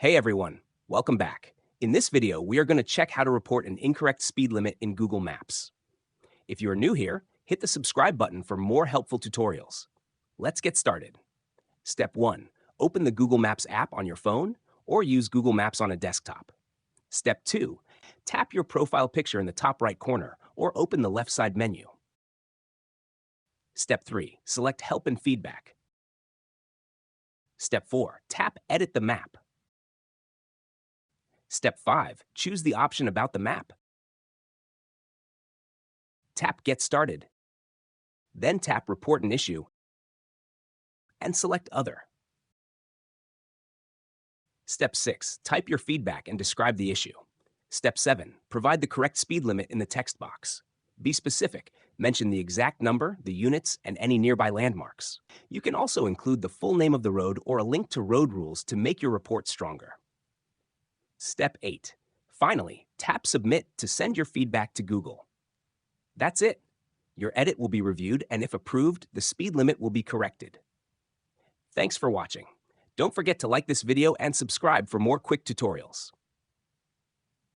Hey everyone, welcome back. In this video, we are going to check how to report an incorrect speed limit in Google Maps. If you are new here, hit the subscribe button for more helpful tutorials. Let's get started. Step 1. Open the Google Maps app on your phone or use Google Maps on a desktop. Step 2. Tap your profile picture in the top right corner or open the left side menu. Step 3. Select Help and Feedback. Step 4. Tap Edit the Map. Step 5. Choose the option about the map. Tap Get Started. Then tap Report an Issue and select Other. Step 6. Type your feedback and describe the issue. Step 7. Provide the correct speed limit in the text box. Be specific. Mention the exact number, the units, and any nearby landmarks. You can also include the full name of the road or a link to road rules to make your report stronger. Step 8. Finally, tap Submit to send your feedback to Google. That's it. Your edit will be reviewed, and if approved, the speed limit will be corrected. Thanks for watching. Don't forget to like this video and subscribe for more quick tutorials.